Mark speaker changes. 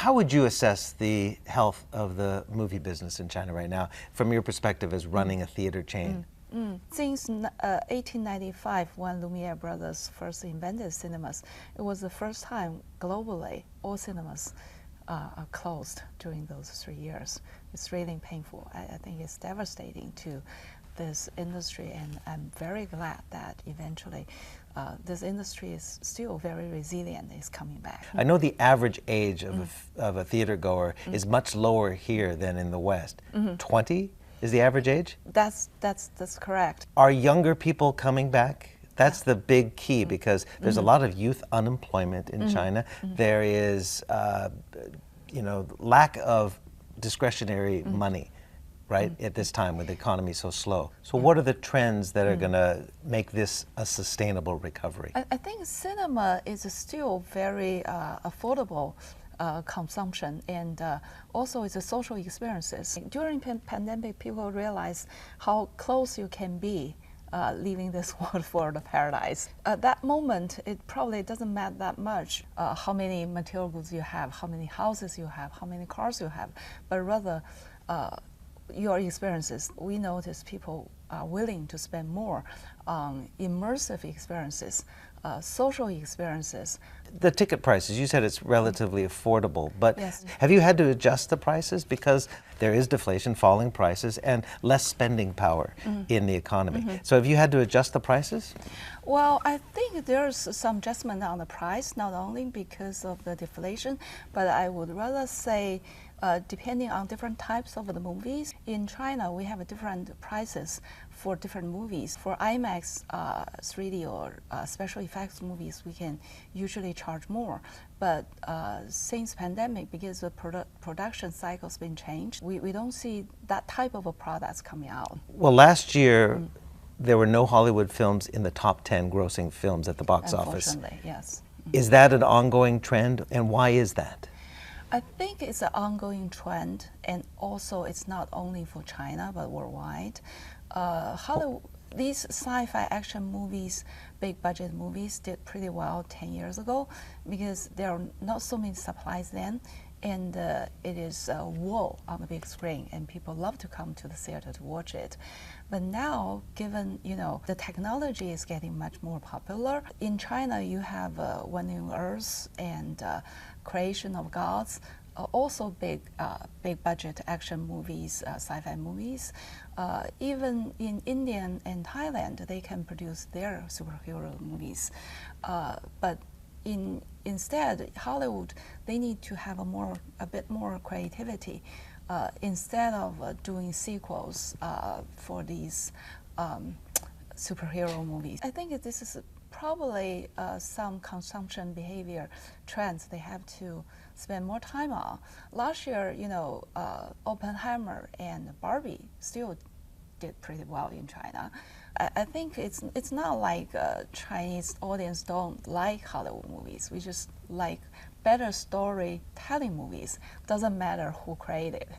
Speaker 1: How would you assess the health of the movie business in China right now, from your perspective as running a theater chain?
Speaker 2: Since 1895, when Lumiere brothers first invented cinemas, it was the first time globally all cinemas are closed during those 3 years. It's really painful. I think it's devastating to this industry, and I'm very glad that eventually this industry is still very resilient, is coming back.
Speaker 1: I know the average age of a theater goer is much lower here than in the West. 20 is the average age?
Speaker 2: That's correct.
Speaker 1: Are younger people coming back? That's the big key, because there's a lot of youth unemployment in China. There is, lack of discretionary money, right, at this time when the economy is so slow. So what are the trends that are going to make this a sustainable recovery?
Speaker 2: I think cinema is still very affordable consumption, and also it's a social experiences. During pandemic, people realize how close you can be leaving this world for the paradise. At that moment, it probably doesn't matter that much how many material goods you have, how many houses you have, how many cars you have, but rather your experiences. We notice people are willing to spend more on immersive experiences, social experiences.
Speaker 1: The ticket prices, you said it's relatively affordable, but
Speaker 2: Yes.
Speaker 1: have you had to adjust the prices because there is deflation, falling prices, and less spending power in the economy? So have you had to adjust the prices?
Speaker 2: Well, I think there's some adjustment on the price, not only because of the deflation, but I would rather say depending on different types of the movies. In China, we have different prices for different movies. For IMAX 3D or special effects movies, we can usually charge more. But since pandemic, because the production cycle's been changed, we don't see that type of a products coming out.
Speaker 1: Well, last year, there were no Hollywood films in the top 10 grossing films at the box office.
Speaker 2: Unfortunately, yes.
Speaker 1: Is that an ongoing trend, and why is that?
Speaker 2: I think it's an ongoing trend, and also it's not only for China, but worldwide. Hollywood, these sci-fi action movies, big budget movies, did pretty well 10 years ago because there are not so many supplies then, and it is whoa on the big screen, and people love to come to the theater to watch it. But now, given the technology is getting much more popular, in China you have Wandering Earth and Creation of Gods, also big budget action movies, sci-fi movies. Even in India and Thailand, they can produce their superhero movies. But instead, Hollywood, they need to have a bit more creativity. Instead of doing sequels for these superhero movies. I think this is probably some consumption behavior trends they have to spend more time on. Last year, Oppenheimer and Barbie still did pretty well in China. I think it's not like Chinese audience don't like Hollywood movies. We just like better storytelling movies. Doesn't matter who created it.